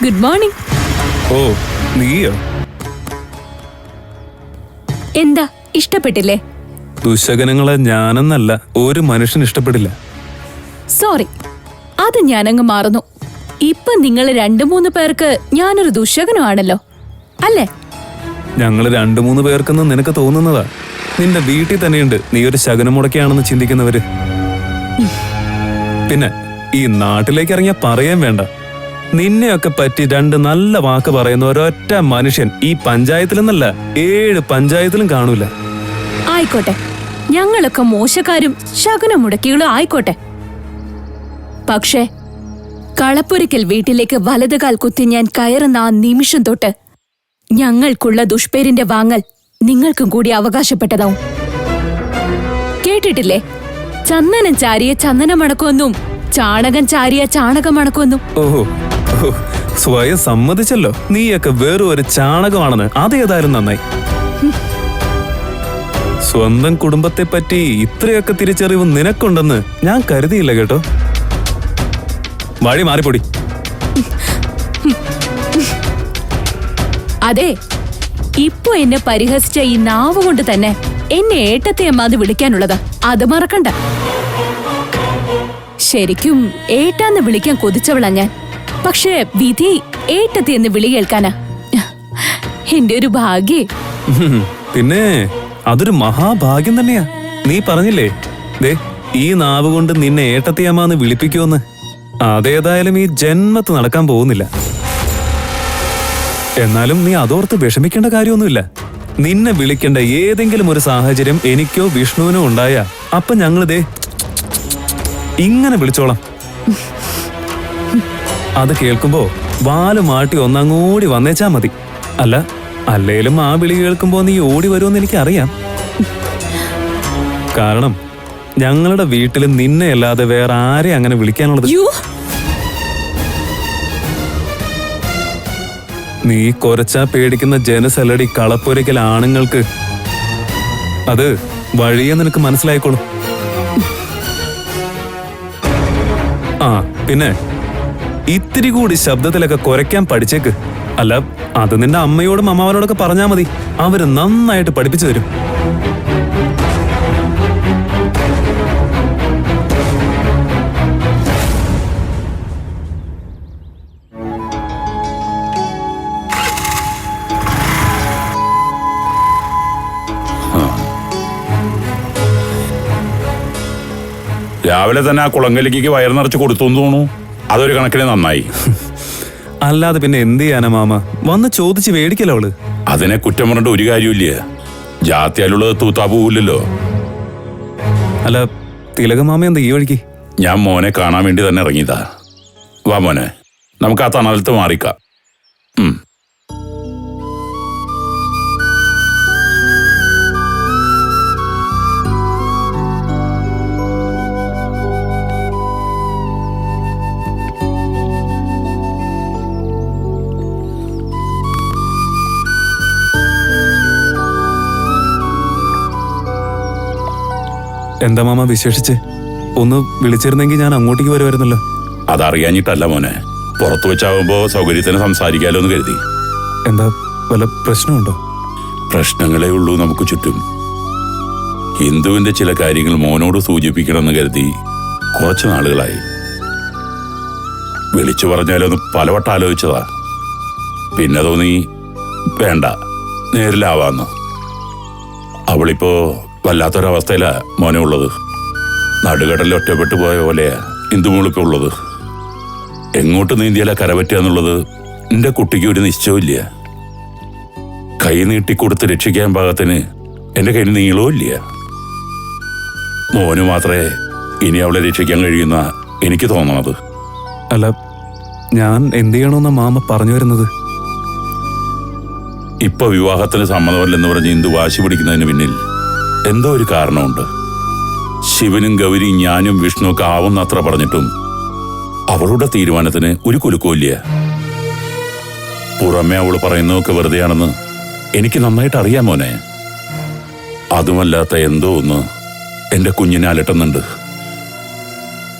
Good morning. ഓ നീയോ? എന്താ ഇഷ്ടപ്പെട്ടില്ലേ? ദുശകനങ്ങളെ ഞാനെന്നല്ല ഒരു മനുഷ്യൻ ഇഷ്ടപ്പെടില്ല. സോറി, അത് ഞാനങ്ങ് മാറുന്നു. ഇപ്പൊ നിങ്ങൾ 2-3 പേർക്ക് ഞാനൊരു ദുശകനമാണല്ലോ അല്ലേ? ഞങ്ങള് 2-3 പേർക്കെന്ന് നിനക്ക് തോന്നുന്നതാ. നിന്റെ വീട്ടിൽ തന്നെയുണ്ട് നീ ഒരു ശകനം മുടക്കിയാണെന്ന് ചിന്തിക്കുന്നവര്. പിന്നെ ഈ നാട്ടിലേക്ക് ഇറങ്ങിയ പറയാൻ വേണ്ട. നിന്നെയൊക്കെ പറ്റി 2 നല്ല വാക്ക് പറയുന്ന ഒരൊറ്റ മനുഷ്യൻ ഈ പഞ്ചായത്തിലെന്നല്ല 7 പഞ്ചായത്തിലും കാണൂല. ആയിക്കോട്ടെ, ഞങ്ങളൊക്കെ മോശക്കാരും ശകുനം മുടക്കികളും ആയിക്കോട്ടെ. പക്ഷേ കളപ്പുരയ്ക്കൽ വീട്ടിലേക്ക് വലതുകാൽ കുത്തി ഞാൻ കയറുന്ന ആ നിമിഷം തൊട്ട് ഞങ്ങൾക്കുള്ള ദുഷ്പേരിന്റെ വാങ്ങൽ നിങ്ങൾക്കും കൂടി അവകാശപ്പെട്ടതാവും. കേട്ടിട്ടില്ലേ? ചന്ദനം ചാരിയ ചന്ദനം മണക്കുമെന്നും ചാണകം ചാരിയ ചാണകം മണക്കുമെന്നും. ഓഹോ, സ്വയം സമ്മതിച്ചല്ലോ നീയൊക്കെ വെറും ഒരു ചാണകമാണെന്ന്. അതേതായാലും നന്നായി. സ്വന്തം കുടുംബത്തെ പറ്റി ഇത്രയൊക്കെ തിരിച്ചറിവ് നിനക്കുണ്ടെന്ന് ഞാൻ കരുതിയില്ല കേട്ടോ. വഴി മാറിപ്പൊടി. അതെ, ഇപ്പൊ എന്നെ പരിഹസിച്ച ഈ നാവ് കൊണ്ട് തന്നെ എന്നെ ഏട്ടത്തെ അമ്മാന്ന് വിളിക്കാനുള്ളതാ. അത് മറക്കണ്ട. ശരിക്കും ഏട്ടാന്ന് വിളിക്കാൻ കൊതിച്ചവളാ ഞാൻ. പക്ഷേ വിധി ഏട്ടത്തെ എന്ന് വിളി കേൾക്കാനാ. എന്റെ ഒരു ഭാഗ്യേ. പിന്നെ അതൊരു മഹാഭാഗ്യം തന്നെയാ. നീ പറഞ്ഞില്ലേ ദേ ഈ നാവ് കൊണ്ട് നിന്നെ ഏട്ടത്തിയമ്മാന്ന് വിളിപ്പിക്കുമെന്ന്. അതേതായാലും ഈ ജന്മത്ത് നടക്കാൻ പോകുന്നില്ല. എന്നാലും നീ അതോർത്ത് വിഷമിക്കേണ്ട കാര്യമൊന്നുമില്ല. നിന്നെ വിളിക്കേണ്ട ഏതെങ്കിലും ഒരു സാഹചര്യം എനിക്കോ വിഷ്ണുവിനോ ഉണ്ടായ അപ്പൊ ഞങ്ങളിതേ ഇങ്ങനെ വിളിച്ചോളാം. അത് കേൾക്കുമ്പോ വാല് മാട്ടി ഒന്നങ്ങോടി വന്നേച്ചാ മതി. അല്ലേലും ആ വിളി കേൾക്കുമ്പോ നീ ഓടി വരുമെന്ന് എനിക്കറിയാം. കാരണം ഞങ്ങളുടെ വീട്ടിൽ നിന്നെ അല്ലാതെ വേറെ ആരെ അങ്ങനെ വിളിക്കാനുള്ളത്? നീ കുറച്ചാ പേടിക്കുന്ന ജനസലടി കളപ്പുരയ്ക്കൽ ആണുങ്ങൾക്ക്. അത് വഴിയെ നിനക്ക് മനസ്സിലായിക്കോളും. ആ പിന്നെ ഇത്തിരി കൂടി ശബ്ദത്തിലൊക്കെ കുരയ്ക്കാൻ പഠിച്ചേക്ക്. അത് നിന്റെ അമ്മയോടും അമ്മാവനോടൊക്കെ പറഞ്ഞാ മതി. അവര് നന്നായിട്ട് പഠിപ്പിച്ചു തരും. രാവിലെ തന്നെ ആ കുളങ്കലിക്ക് വയർ നിറച്ച് കൊടുത്തു തോന്നുന്നു. അതൊരു കണക്കിന് നന്നായി. അല്ലാതെ പിന്നെ എന്ത് ചെയ്യാനാ മാമ? വന്ന് ചോദിച്ച് മേടിക്കല്ലോ അവള്. അതിനെ കുറ്റം പറഞ്ഞിട്ട് ഒരു കാര്യമില്ല. ജാത്തിയാലുള്ളത് തൂത്താ പോവില്ലല്ലോ. അല്ല തിലകമാമ എന്താ ഈ വഴിക്ക്? ഞാൻ മോനെ കാണാൻ വേണ്ടി തന്നെ ഇറങ്ങിയതാ. വാ മോനെ, നമുക്ക് ആ തണലത്ത് മാറിക്കാം. എന്താ മാമ വിശേഷിച്ച്? ഒന്ന് വിളിച്ചിരുന്നെങ്കിൽ ഞാൻ അങ്ങോട്ടേക്ക് വരുമായിരുന്നല്ലോ. അതറിയാഞ്ഞിട്ടല്ല മോനെ, പുറത്തു വെച്ചാവുമ്പോ സൗകര്യത്തിന് സംസാരിക്കാലോ എന്ന് കരുതി. എന്താ വല്ല പ്രശ്നമുണ്ടോ? പ്രശ്നങ്ങളേ ഉള്ളൂ നമുക്ക് ചുറ്റും. ഹിന്ദുവിന്റെ ചില കാര്യങ്ങൾ മോനോട് സൂചിപ്പിക്കണമെന്ന് കരുതി കുറച്ചു നാളുകളായി. വിളിച്ചു പറഞ്ഞാലൊന്ന് പലവട്ടം ആലോചിച്ചതാ. പിന്നെ തോന്നി വേണ്ട, നേരിലാവാന്ന്. അവളിപ്പോ വല്ലാത്തൊരവസ്ഥയിലാ മോനെ ഉള്ളത്. നടുകടലിൽ ഒറ്റപ്പെട്ടു പോയ പോലെയാ ഇന്ദുമോളിപ്പോ ഉള്ളത്. എങ്ങോട്ട് നീന്തിയാലാ കരപറ്റുക എന്നുള്ളത് എന്റെ കുട്ടിക്ക് ഒരു നിശ്ചയമില്ല. കൈ നീട്ടിക്കൊടുത്ത് രക്ഷിക്കാൻ പാകത്തിന് എന്റെ കയ്യിൽ നീളവും ഇല്ല. മോന് മാത്രമേ ഇനി അവളെ രക്ഷിക്കാൻ കഴിയുന്ന എനിക്ക് തോന്നണത്. അല്ല ഞാൻ എന്ത് ചെയ്യണമെന്ന മാമ പറഞ്ഞു വരുന്നത്? ഇപ്പൊ വിവാഹത്തിന് സമ്മതമല്ലെന്ന് പറഞ്ഞ് ഇന്ദു വാശി പിടിക്കുന്നതിന് പിന്നിൽ എന്തോ ഒരു കാരണമുണ്ട്. ശിവനും ഗൗരിയും ഞാനും വിഷ്ണു ഒക്കെ ആവുന്നത്ര പറഞ്ഞിട്ടും അവളുടെ തീരുമാനത്തിന് ഒരു കുലുക്കമില്ല. പുറമെ അവൾ പറയുന്നതൊക്കെ വെറുതെയാണെന്ന് എനിക്ക് നന്നായിട്ട് അറിയാം മോനെ. അതുമല്ലാത്ത എന്തോ ഒന്ന് എന്റെ കുഞ്ഞിനെ അലട്ടുന്നുണ്ട്.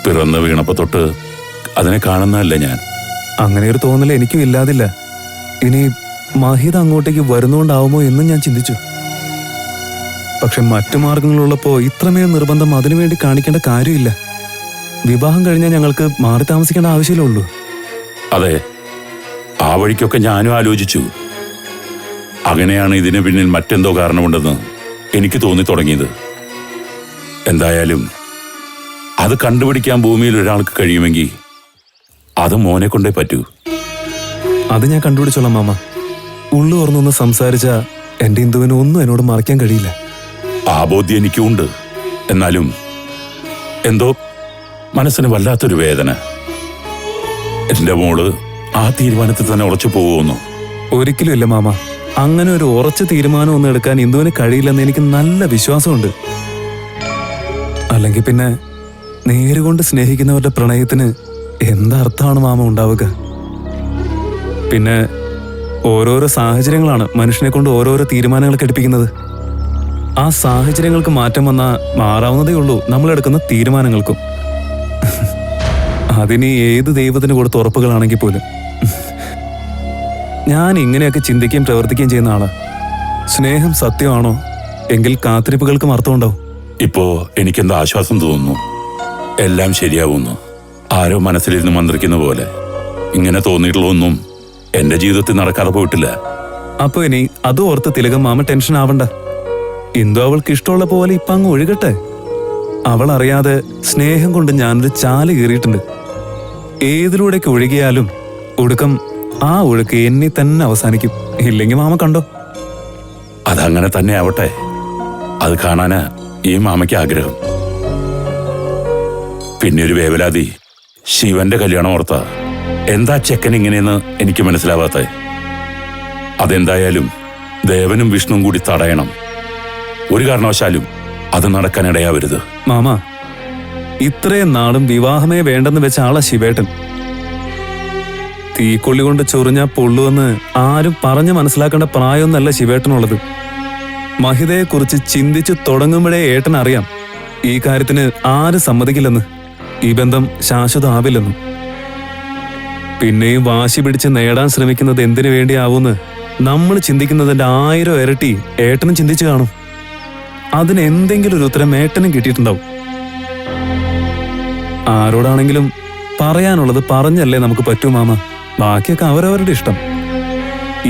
പിറന്ന് വീണപ്പോ തൊട്ട് അതിനെ കാണുന്നതല്ല ഞാൻ. അങ്ങനെ ഒരു തോന്നൽ എനിക്കും ഇല്ലാതില്ല. ഇനി മഹിത അങ്ങോട്ടേക്ക് വരുന്നുകൊണ്ടാവുമോ എന്നും ഞാൻ ചിന്തിച്ചു. പക്ഷെ മറ്റു മാർഗങ്ങളുള്ളപ്പോ ഇത്രമേൽ നിർബന്ധം അതിനുവേണ്ടി കാണിക്കേണ്ട കാര്യമില്ല. വിവാഹം കഴിഞ്ഞാൽ ഞങ്ങൾക്ക് മാറി താമസിക്കേണ്ട ആവശ്യമേ ഉള്ളൂ. അതെ, ആ വഴിക്കൊക്കെ ഞാനും ആലോചിച്ചു. അങ്ങനെയാണ് ഇതിന് പിന്നിൽ മറ്റെന്തോ കാരണമുണ്ടെന്ന് എനിക്ക് തോന്നി തുടങ്ങിയത്. എന്തായാലും അത് കണ്ടുപിടിക്കാൻ ഭൂമിയിൽ ഒരാൾക്ക് കഴിയുമെങ്കിൽ അത് മോനെ കൊണ്ടേ പറ്റൂ. അത് ഞാൻ കണ്ടുപിടിച്ചോളാം മാമ. ഉള്ളു തുറന്നൊന്ന് സംസാരിച്ച എന്റെ ഇന്ദുവിന് ഒന്നും എന്നോട് മറയ്ക്കാൻ കഴിയില്ല. ആ ബോധ്യം എനിക്കുണ്ട്. എന്നാലും എന്തോ മനസ്സിന് വല്ലാത്തൊരു വേദന. എന്റെ മോള് ആ തീരുമാനത്തിൽ തന്നെ ഉറച്ചു പോകുമെന്നോ? ഒരിക്കലും ഇല്ല മാമ. അങ്ങനെ ഒരു ഉറച്ച തീരുമാനം ഒന്നും എടുക്കാൻ ഇന്ദുവിന് കഴിയില്ലെന്ന് എനിക്ക് നല്ല വിശ്വാസമുണ്ട്. അല്ലെങ്കിൽ പിന്നെ നേരുകൊണ്ട് സ്നേഹിക്കുന്നവരുടെ പ്രണയത്തിന് എന്തർത്ഥമാണ് മാമ ഉണ്ടാവുക? പിന്നെ ഓരോരോ സാഹചര്യങ്ങളാണ് മനുഷ്യനെ കൊണ്ട് ഓരോരോ തീരുമാനങ്ങൾക്ക് എടുപ്പിക്കുന്നത്. ആ സാഹചര്യങ്ങൾക്ക് മാറ്റം വന്നാൽ മാറാവുന്നതേ ഉള്ളൂ നമ്മളെടുക്കുന്ന തീരുമാനങ്ങൾക്കും. അതിന് ഏത് ദൈവത്തിന് കൊടുത്ത ഉറപ്പുകളാണെങ്കിൽ പോലും. ഞാൻ ഇങ്ങനെയൊക്കെ ചിന്തിക്കുകയും പ്രവർത്തിക്കുകയും ചെയ്യുന്ന ആളാ. സ്നേഹം സത്യമാണോ എങ്കിൽ കാത്തിരിപ്പുകൾക്കും അർത്ഥമുണ്ടാവും. ഇപ്പോ എനിക്കെന്തോ ആശ്വാസം തോന്നുന്നു. എല്ലാം ശരിയാവുന്നു. ആരോ മനസ്സിലിരുന്ന് മന്ത്രിക്കുന്ന പോലെ. ഇങ്ങനെ തോന്നിയിട്ടുള്ളതൊന്നും എന്റെ ജീവിതത്തിൽ നടക്കാതെ പോയിട്ടില്ല. അപ്പൊ ഇനി അത് ഓർത്ത് തിലകം മാമ ടെൻഷൻ ആവണ്ട. എന്തോ അവൾക്ക് ഇഷ്ടമുള്ള പോലെ ഇപ്പൊ അങ്ങ് ഒഴുകട്ടെ. അവൾ അറിയാതെ സ്നേഹം കൊണ്ട് ഞാനൊരു ചാല് കീറിയിട്ടുണ്ട്. ഏതിലൂടെയൊക്കെ ഒഴുകിയാലും ഒടുക്കം ആ ഒഴുക്ക് എന്നെ തന്നെ അവസാനിക്കും. ഇല്ലെങ്കിൽ മാമ കണ്ടോ? അതങ്ങനെ തന്നെ ആവട്ടെ. അത് കാണാനാ ഈ മാമയ്ക്ക് ആഗ്രഹം. പിന്നെ ഒരു വേവലാതി, ശിവന്റെ കല്യാണം ഓർത്ത. എന്താ ചെക്കൻ ഇങ്ങനെയെന്ന് എനിക്ക് മനസ്സിലാവാത്ത. അതെന്തായാലും ദേവനും വിഷ്ണുവും കൂടി തടയണം. ഒരു കാരണവശാലും അത് നടക്കാനിടയാവരുത്. മാമ, ഇത്രയും നാളും വിവാഹമേ വേണ്ടെന്ന് വെച്ച ആളാ ശിവേട്ടൻ. തീക്കൊള്ളി കൊണ്ട് ചൊറിഞ്ഞാ പൊള്ളുവെന്ന് ആരും പറഞ്ഞു മനസ്സിലാക്കേണ്ട പ്രായമൊന്നല്ല ശിവേട്ടനുള്ളത്. മഹിതയെക്കുറിച്ച് ചിന്തിച്ചു തുടങ്ങുമ്പോഴേ ഏട്ടൻ അറിയാം ഈ കാര്യത്തിന് ആരും സമ്മതിക്കില്ലെന്ന്, ഈ ബന്ധം ശാശ്വതമാവില്ലെന്നും. പിന്നെയും വാശി പിടിച്ച് നേടാൻ ശ്രമിക്കുന്നത് എന്തിനു വേണ്ടിയാവൂന്ന് നമ്മൾ ചിന്തിക്കുന്നതിന്റെ 1000 ഇരട്ടി ഏട്ടനും ചിന്തിച്ചു കാണും. അതിന് എന്തെങ്കിലും ഒരു ഉത്തരം ഏട്ടനും കിട്ടിയിട്ടുണ്ടാവും. ആരോടാണെങ്കിലും പറയാനുള്ളത് പറഞ്ഞല്ലേ നമുക്ക് പറ്റൂ മാമ. ബാക്കിയൊക്കെ അവരവരുടെ ഇഷ്ടം.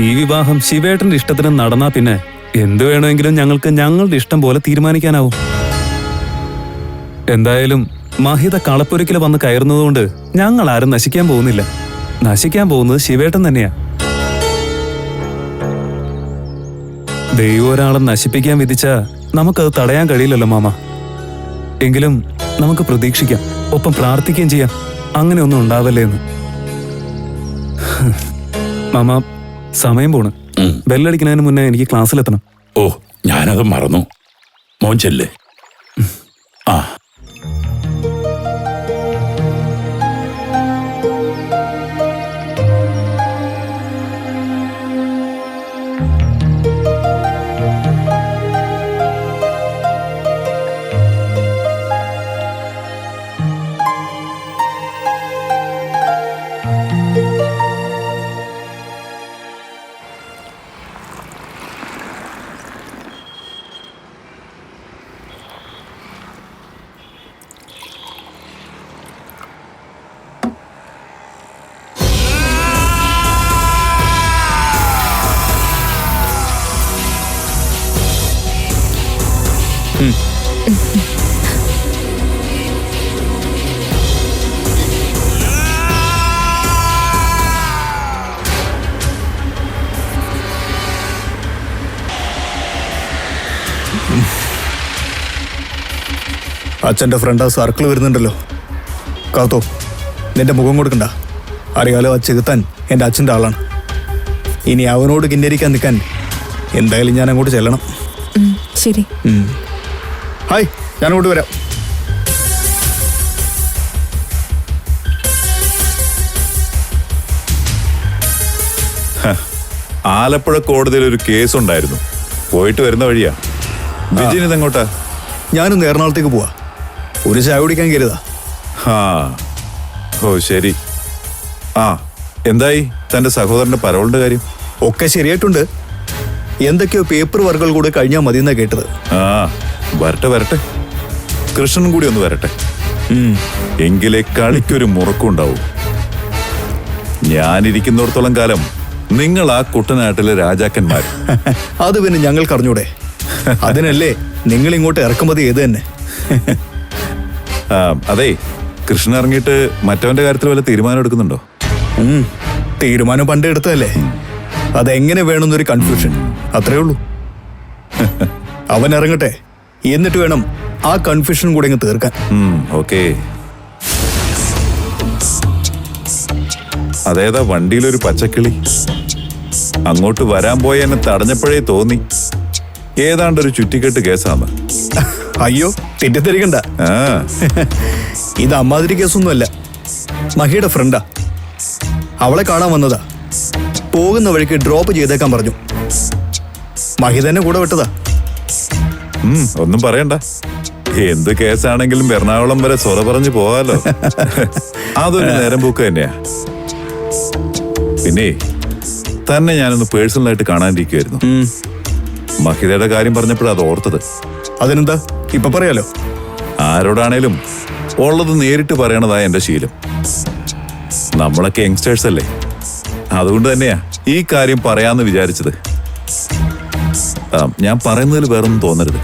ഈ വിവാഹം ശിവേട്ടന്റെ ഇഷ്ടത്തിന് നടന്നാ പിന്നെ എന്തു വേണമെങ്കിലും ഞങ്ങൾക്ക് ഞങ്ങളുടെ ഇഷ്ടം പോലെ തീരുമാനിക്കാനാവും. എന്തായാലും മഹിത കളപ്പൊരിക്കൽ വന്ന് കയറുന്നതുകൊണ്ട് ഞങ്ങൾ ആരും നശിക്കാൻ പോകുന്നില്ല. നശിക്കാൻ പോകുന്നത് ശിവേട്ടൻ തന്നെയാ. ദൈവം ഒരാളെ നശിപ്പിക്കാൻ വിധിച്ചാ നമുക്കത് തടയാൻ കഴിയില്ലല്ലോ മാമ. എങ്കിലും നമുക്ക് പ്രതീക്ഷിക്കാം, ഒപ്പം പ്രാർത്ഥിക്കുകയും ചെയ്യാം അങ്ങനെ ഒന്നും ഉണ്ടാവല്ലേ എന്ന്. മാമ, സമയം പോണ്. ബെല്ലടിക്കുന്നതിന് മുന്നേ എനിക്ക് ക്ലാസ്സിലെത്തണം. ഓ, ഞാനത് മറന്നു. മോൻ ചെല്ലേ. ആ, അച്ഛൻ്റെ ഫ്രണ്ട് ആ സർക്കിൾ വരുന്നുണ്ടല്ലോ. കാത്തോ, നിന്റെ മുഖം കൊടുക്കണ്ട. അറിയാലോ, ആ ചെകുത്താൻ എൻ്റെ അച്ഛൻ്റെ ആളാണ്. ഇനി അവനോട് കിന്നരിക്കാൻ നിൽക്കാൻ എന്തായാലും ഞാൻ അങ്ങോട്ട് ചെല്ലണം. ശരി. ഹായ്, ഞാൻ അങ്ങോട്ട് വരാം. ആലപ്പുഴ കോടതിയിൽ ഒരു കേസ് ഉണ്ടായിരുന്നു. പോയിട്ട് വരുന്ന വഴിയാ. വിജയൻ ഇതെങ്ങോട്ടാ? ഞാനൊന്ന് എറണാകുളത്തേക്ക് പോവാ. ഒരു ചായ കുടിക്കാൻ കരുതാ. ഓ ശരി. ആ, എന്തായി തന്റെ സഹോദരന്റെ പരോളിന്റെ കാര്യം? ഒക്കെ ശരിയായിട്ടുണ്ട്. എന്തൊക്കെയോ പേപ്പർ വർക്കുകൾ കൂടെ കഴിഞ്ഞാൽ മതി എന്നാ കേട്ടത്. ആ വരട്ടെ വരട്ടെ, കൃഷ്ണനും കൂടി ഒന്ന് വരട്ടെ. എങ്കിലേ കളിക്കൊരു മുറക്കുണ്ടാവും. ഞാനിരിക്കുന്നിടത്തോളം കാലം നിങ്ങൾ ആ കുട്ടനാട്ടിലെ രാജാക്കന്മാർ. അത് പിന്നെ ഞങ്ങൾക്ക് അറിഞ്ഞൂടെ? അതിനല്ലേ നിങ്ങൾ ഇങ്ങോട്ട് ഇറക്കുമതി ചെയ്ത് തന്നെ. അതെ, കൃഷ്ണൻ ഇറങ്ങിയിട്ട് മറ്റവന്റെ കാര്യത്തിൽ വല്ല തീരുമാനം എടുക്കുന്നുണ്ടോ? തീരുമാനം പണ്ട് എടുത്തതല്ലേ, അതെങ്ങനെ വേണമെന്നൊരു കൺഫ്യൂഷൻ, അത്രേ ഉള്ളൂ. അവൻ ഇറങ്ങട്ടെ, എന്നിട്ട് വേണം ആ കൺഫ്യൂഷൻ കൂടെ ഇങ്ങ് തീർക്കാൻ. ഓക്കേ. അതേതാ വണ്ടിയിലൊരു പച്ചക്കിളി അങ്ങോട്ട് വരാൻ പോയി എന്നെ തടഞ്ഞപ്പോഴേ തോന്നി ഏതാണ്ടൊരു ചുറ്റിക്കെട്ട് കേസാണ്. അയ്യോ തെറ്റിദ്ധരിക്കണ്ട, ഇത് അമ്മാതിരി കേസൊന്നുമല്ല. മഹിയുടെ ഫ്രണ്ടാ, അവളെ കാണാൻ വന്നതാ. പോകുന്ന വഴിക്ക് ഡ്രോപ്പ് ചെയ്തേക്കാൻ പറഞ്ഞു. മഹി തന്നെ കൂടെ വിട്ടതാ. ഒന്നും പറയണ്ട, എന്ത് കേസാണെങ്കിലും എറണാകുളം വരെ സ്വറ പറഞ്ഞു പോകാലോ. അതൊരു നേരം പോക്ക് തന്നെയാ. പിന്നെ തന്നെ ഞാനൊന്ന് പേഴ്സണലായിട്ട് കാണാനിരിക്കുമായിരുന്നു. മഹിതയുടെ കാര്യം പറഞ്ഞപ്പോഴാണ് അത് ഓർത്തത്. അതിനെന്താ, ഇപ്പൊ പറയാലോ. ആരോടാണേലും ഉള്ളത് നേരിട്ട് പറയണതാ എന്റെ ശീലം. നമ്മളൊക്കെ യങ്സ്റ്റേഴ്സ് അല്ലേ, അതുകൊണ്ട് തന്നെയാ ഈ കാര്യം പറയാന്ന് വിചാരിച്ചത്. ഞാൻ പറയുന്നതിൽ വേറൊന്നും തോന്നരുത്.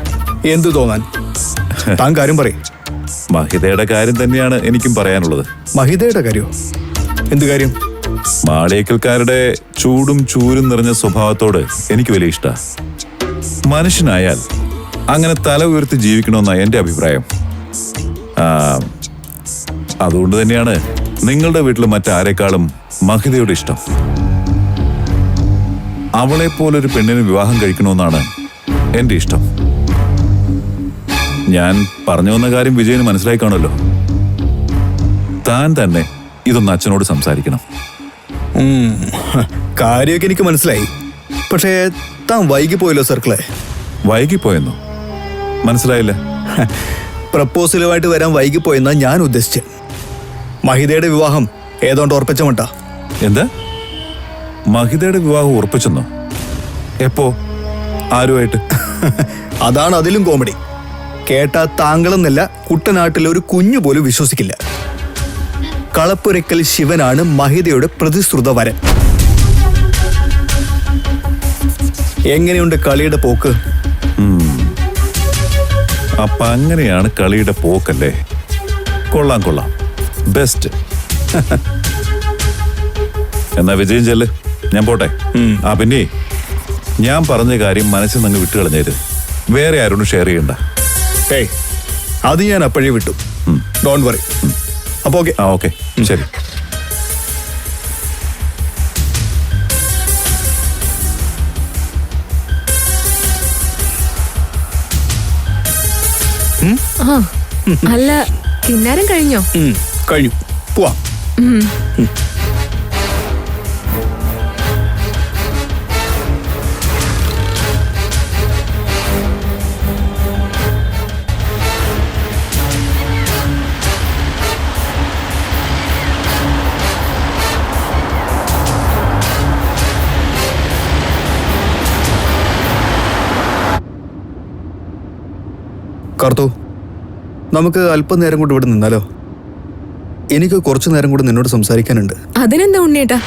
എന്തു തോന്നാൻ? താൻ കാര്യം പറയും. മഹിതയുടെ കാര്യം തന്നെയാണ് എനിക്കും പറയാനുള്ളത്. മഹിതയുടെ കാര്യോ? എന്ത് കാര്യം? മാളിയേക്കൽക്കാരുടെ ചൂടും ചൂരും നിറഞ്ഞ സ്വഭാവത്തോട് എനിക്ക് വലിയ ഇഷ്ട. മനുഷ്യനായാൽ അങ്ങനെ തല ഉയർത്തി ജീവിക്കണമെന്നാണ് എന്റെ അഭിപ്രായം. അതുകൊണ്ട് തന്നെയാണ് നിങ്ങളുടെ വീട്ടിൽ മറ്റാരെക്കാളും മഹിതയുടെ ഇഷ്ടം. അവളെ പോലൊരു പെണ്ണിന് വിവാഹം കഴിക്കണമെന്നാണ് എന്റെ ഇഷ്ടം. ഞാൻ പറഞ്ഞു വന്ന കാര്യം വിജയന് മനസ്സിലായി കാണുമല്ലോ. താൻ തന്നെ ഇതൊന്ന് അച്ഛനോട് സംസാരിക്കണം. കാര്യമൊക്കെ എനിക്ക് മനസ്സിലായി. പക്ഷേ താൻ വൈകിപ്പോയല്ലോ സർക്കിളെ. വൈകിപ്പോയെന്നോ? മനസ്സിലായില്ല. പ്രപ്പോസലുമായിട്ട് വരാൻ വൈകിപ്പോയെന്നാ ഞാൻ ഉദ്ദേശിച്ചത്. മഹിതയുടെ വിവാഹം ഏതോണ്ട് ഉറപ്പിച്ച മട്ടാ. എന്താ? മഹിതയുടെ വിവാഹം ഉറപ്പിച്ചെന്നോ? എപ്പോ? ആരുമായിട്ട്? അതാണ് അതിലും കോമഡി. കേട്ടാ താങ്കളെന്നല്ല കുട്ടനാട്ടിലെ ഒരു കുഞ്ഞു പോലും വിശ്വസിക്കില്ല. കളപ്പുരക്കൽ ശിവനാണ് മഹിതയുടെ പ്രതിശ്രുത വരൻ. എങ്ങനെയുണ്ട് കളിയുടെ പോക്ക്? അപ്പൊ അങ്ങനെയാണ് കളിയുടെ പോക്കല്ലേ? കൊള്ളാം കൊള്ളാം, ബെസ്റ്റ്. എന്നാ വിജയം ചെല്ല്, ഞാൻ പോട്ടെ. പിന്നെ ഞാൻ പറഞ്ഞ കാര്യം മനസ്സിൽ നിന്ന് വിട്ടുകളഞ്ഞേര്. വേറെ ആരോടും ഷെയർ ചെയ്യണ്ട. ഏയ്, അത് ഞാൻ അപ്പോഴേ വിട്ടു. Don't worry. അപ്പൊ ഓക്കെ. ഓക്കെ, ശരി. അല്ല, കിന്നാരം കഴിഞ്ഞോ? കഴിഞ്ഞു, പോവാം. കാർത്തു, നമുക്ക് അല്പനേരം കൂടി ഇവിടെ നിന്നാലോ? എനിക്ക് കുറച്ചു നേരം കൂടി നിന്നോട് സംസാരിക്കാനുണ്ട്. അതിനെന്താ ഉണ്ണേട്ടാ?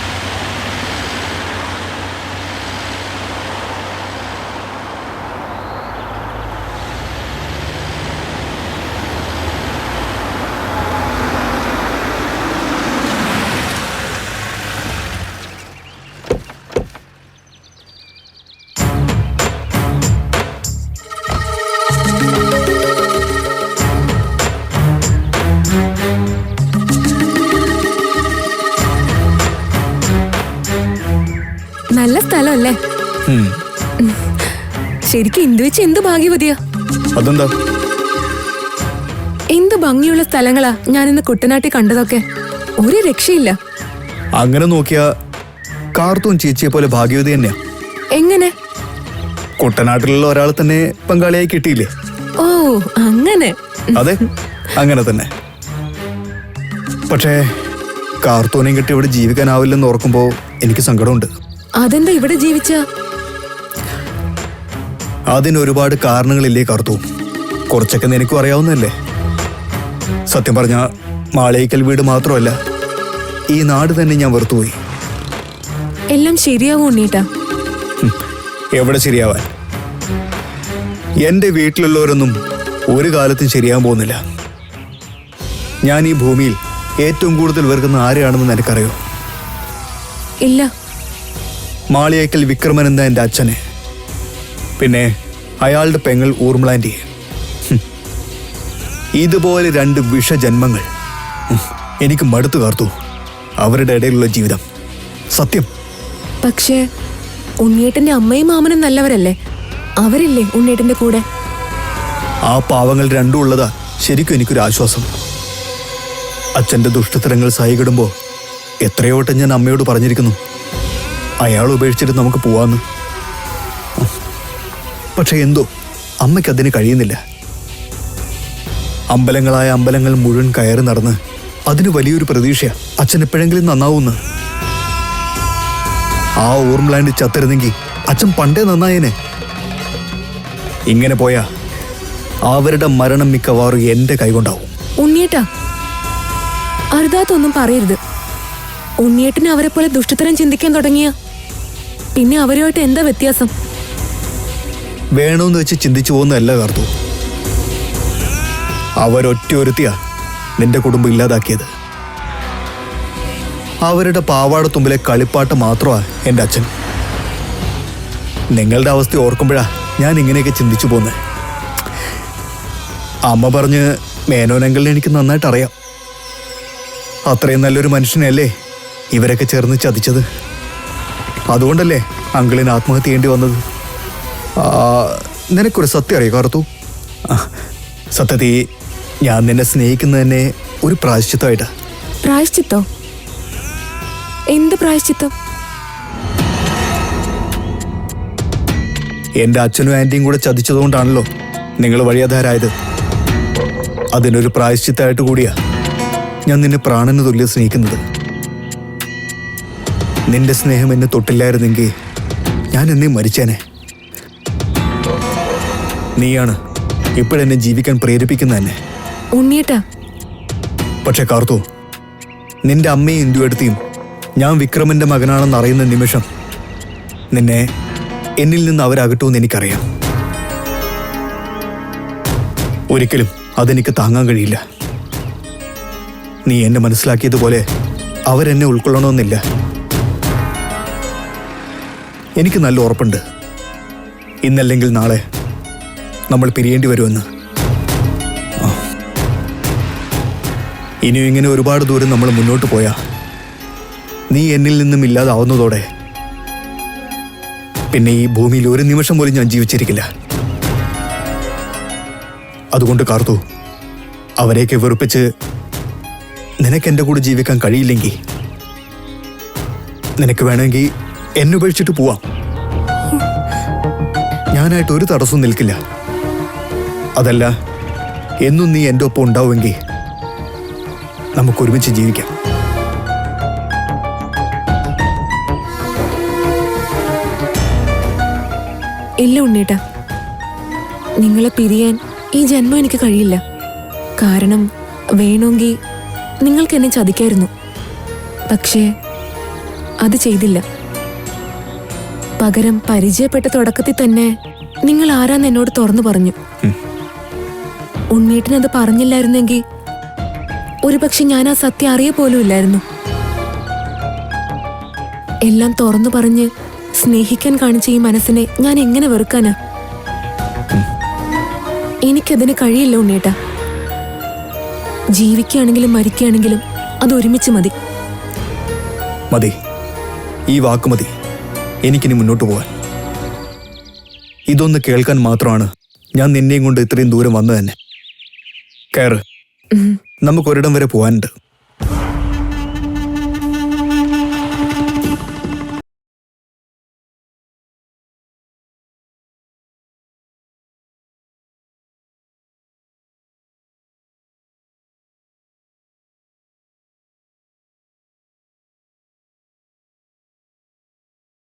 നല്ല സ്ഥലമല്ലേ? ശരിക്കും ഇന്ദു വെച്ച് എന്ത് ഭാഗ്യവതിയാ. അതെന്താ? എന്ത് ഭംഗിയുള്ള സ്ഥലങ്ങളാ ഞാനിന്ന് കുട്ടനാട്ടിൽ കണ്ടതൊക്കെ. ഒരു രക്ഷയില്ല. അങ്ങനെ നോക്കിയാ കാർത്തൂൻ ചേച്ചിയെ പോലെ ഭാഗ്യവതി തന്നെയാ. എങ്ങനെ? കുട്ടനാട്ടിലുള്ള ഒരാൾ തന്നെ പങ്കാളിയായി കിട്ടിയില്ലേ? ഓ, അങ്ങനെ. അതെ, അങ്ങനെ തന്നെ. പക്ഷേ കാർത്തൂനെയും കെട്ടി ഇവിടെ ജീവിക്കാനാവില്ലെന്ന് ഓർക്കുമ്പോൾ എനിക്ക് സങ്കടമുണ്ട്. അതെന്താ ഇവിടെ ജീവിച്ച? അതിന് ഒരുപാട് കാരണങ്ങളില്ലേ കാർത്തു? കുറച്ചൊക്കെ നിനക്കും അറിയാവുന്നല്ലേ. സത്യം പറഞ്ഞ മാളേക്കൽ വീട് മാത്രമല്ല, ഈ നാട് തന്നെ ഞാൻ വെറുത്തുപോയി. എല്ലാം ശരിയാവും ഉണ്ണീട്ടാ. എവിടെ ശരിയാവാൻ? എൻ്റെ വീട്ടിലുള്ളവരൊന്നും ഒരു കാലത്തും ശരിയാവാൻ പോകുന്നില്ല. ഞാൻ ഈ ഭൂമിയിൽ ഏറ്റവും കൂടുതൽ വെറുക്കുന്ന ആരെയാണെന്ന് നിനക്കറിയോ? ഇല്ല. മാളിയേക്കൽ വിക്രമൻ എന്ന എൻ്റെ അച്ഛനെ, പിന്നെ അയാളുടെ പെങ്ങൾ ഊർമിളാൻ്റെ. ഇതുപോലെ രണ്ട് വിഷജന്മങ്ങൾ. എനിക്ക് മടുത്തു കാർത്തു അവരുടെ ഇടയിലുള്ള ജീവിതം. സത്യം. പക്ഷേ ഉണ്ണിയേട്ടന്റെ അമ്മയും മാമനും നല്ലവരല്ലേ? അവരില്ലേ ഉണ്ണിയേട്ടന്റെ കൂടെ? ആ പാവങ്ങൾ രണ്ടും ഉള്ളതാ ശരിക്കും എനിക്കൊരു ആശ്വാസം. അച്ഛൻ്റെ ദുഷ്ടത്തരങ്ങൾ സഹിക്കിടുമ്പോൾ എത്രയോ വട്ടം ഞാൻ അമ്മയോട് പറഞ്ഞിരിക്കുന്നു, അയാൾ ഉപേക്ഷിച്ചിട്ട് നമുക്ക് പോവാന്ന്. പക്ഷെ എന്തോ അമ്മയ്ക്കതിന് കഴിയുന്നില്ല. അമ്പലങ്ങളായ അമ്പലങ്ങൾ മുഴുവൻ കയറി നടന്ന് അതിന് വലിയൊരു പ്രതീക്ഷയാ അച്ഛൻ എപ്പോഴെങ്കിലും നന്നാവൂന്ന്. ആ ഊർമിളാൻഡ് ചത്തിരുന്നെങ്കിൽ അച്ഛൻ പണ്ടേ നന്നായേനെ. ഇങ്ങനെ പോയാ അവരുടെ മരണം മിക്കവാറും എന്റെ കൈകൊണ്ടാവും. ഉണ്ണിയേട്ടാ, അരുതാത്തൊന്നും പറയരുത്. ഉണ്ണിയേട്ടന് അവരെ പോലെ ദുഷ്ടത്തരം ചിന്തിക്കാൻ തുടങ്ങിയ പിന്നെ അവരുമായിട്ട് എന്താ വ്യത്യാസം? വേണമെന്ന് വെച്ച് ചിന്തിച്ചു പോകുന്നതല്ല കാർത്തു. അവരൊറ്റയൊരുത്തിയാ നിന്റെ കുടുംബം ഇല്ലാതാക്കിയത്. അവരുടെ പാവാടത്തുമ്പിലെ കളിപ്പാട്ട് മാത്രമാ എൻ്റെ അച്ഛൻ. നിങ്ങളുടെ അവസ്ഥ ഓർക്കുമ്പോഴാ ഞാൻ ഇങ്ങനെയൊക്കെ ചിന്തിച്ചു പോന്നെ. അമ്മ പറഞ്ഞ് മേനോനങ്കിളിനെ എനിക്ക് നന്നായിട്ട് അറിയാം. അത്രയും നല്ലൊരു മനുഷ്യനല്ലേ ഇവരൊക്കെ ചേർന്ന് ചതിച്ചത്. അതുകൊണ്ടല്ലേ അങ്കിളിന് ആത്മഹത്യ ചെയ്യേണ്ടി വന്നത്. നിനക്കൊരു സത്യം അറിയാം കാർത്തു? സത്യത്തിൽ ഞാൻ നിന്നെ സ്നേഹിക്കുന്നത് തന്നെ ഒരു പ്രായശ്ചിത്തമായിട്ടാ. പ്രായശ്ചിത്തോ? എന്ത് പ്രായശ്ചിത്തം? എൻ്റെ അച്ഛനും ആൻറ്റിയും കൂടെ ചതിച്ചതുകൊണ്ടാണല്ലോ നിങ്ങൾ വഴിയാധാരായത്. അതിനൊരു പ്രായശ്ചിത്തമായിട്ട് കൂടിയാ ഞാൻ നിന്നെ പ്രാണന് തുല്യം സ്നേഹിക്കുന്നത്. നിന്റെ സ്നേഹം എന്നെ തൊട്ടില്ലായിരുന്നെങ്കിൽ ഞാൻ എന്നെ മരിച്ചേനെ. നീയാണ് ഇപ്പോഴെന്നെ ജീവിക്കാൻ പ്രേരിപ്പിക്കുന്ന തന്നെ. ഉണ്ണിയേട്ടാ, പക്ഷെ കാർത്തു, നിന്റെ അമ്മയും ഇന്ദുവെടുത്തിയും ഞാൻ വിക്രമന്റെ മകനാണെന്ന് അറിയുന്ന നിമിഷം നിന്നെ എന്നിൽ നിന്ന് അവരകട്ടുമെന്ന് എനിക്കറിയാം. ഒരിക്കലും അതെനിക്ക് താങ്ങാൻ കഴിയില്ല. നീ എന്നെ മനസ്സിലാക്കിയതുപോലെ അവരെന്നെ ഉൾക്കൊള്ളണമെന്നില്ല. എനിക്ക് നല്ല ഉറപ്പുണ്ട്, ഇന്നല്ലെങ്കിൽ നാളെ നമ്മൾ പിരിയേണ്ടി വരുമെന്ന്. ഇനിയും ഇങ്ങനെ ഒരുപാട് ദൂരം നമ്മൾ മുന്നോട്ട് പോയാ നീ എന്നിൽ നിന്നും ഇല്ലാതാവുന്നതോടെ പിന്നെ ഈ ഭൂമിയിൽ ഒരു നിമിഷം പോലും ഞാൻ ജീവിച്ചിരിക്കില്ല. അതുകൊണ്ട് കാർത്തു, അവരെയൊക്കെ വെറുപ്പിച്ച് നിനക്ക് എൻ്റെ കൂടെ ജീവിക്കാൻ കഴിയില്ലെങ്കിൽ നിനക്ക് വേണമെങ്കിൽ എന്നെ ഉപേക്ഷിച്ചിട്ട് പോവാം. ഞാനായിട്ട് ഒരു തടസ്സവും നിൽക്കില്ല. അതല്ല, എന്നും നീ എൻ്റെ ഒപ്പം ഉണ്ടാവുമെങ്കിൽ നമുക്ക് ഒരുമിച്ച് ജീവിക്കാം. ഇല്ല ഉണ്ണീട്ടാ, നിങ്ങളെ പിരിയാൻ ഈ ജന്മം എനിക്ക് കഴിയില്ല. കാരണം വേണമെങ്കിൽ നിങ്ങൾക്ക് എന്നെ ചതിക്കായിരുന്നു. പക്ഷേ അത് ചെയ്തില്ല. പകരം പരിചയപ്പെട്ട തുടക്കത്തിൽ തന്നെ നിങ്ങൾ ആരാന്ന് എന്നോട് തുറന്നു പറഞ്ഞു. ഉണ്ണീട്ടിനത് പറഞ്ഞില്ലായിരുന്നെങ്കിൽ ഒരുപക്ഷെ ഞാൻ ആ സത്യം അറിയ പോലും ഇല്ലായിരുന്നു. എല്ലാം തുറന്നു പറഞ്ഞ് സ്നേഹിക്കാൻ കാണിച്ച ഈ മനസ്സിനെ ഞാൻ എങ്ങനെ വെറുക്കാനാ? എനിക്കതിന് കഴിയില്ല ഉണ്ണീട്ടാ. ജീവിക്കുകയാണെങ്കിലും മരിക്കുകയാണെങ്കിലും അത് ഒരുമിച്ച് മതി. മതി, ഈ വാക്ക് മതി എനിക്കിനി മുന്നോട്ട് പോകാൻ. ഇതൊന്ന് കേൾക്കാൻ മാത്രമാണ് ഞാൻ നിന്നെയും കൊണ്ട് ഇത്രയും ദൂരം വന്നു തന്നെ. കയറ്, നമുക്കൊരിടം വരെ പോകാനുണ്ട്.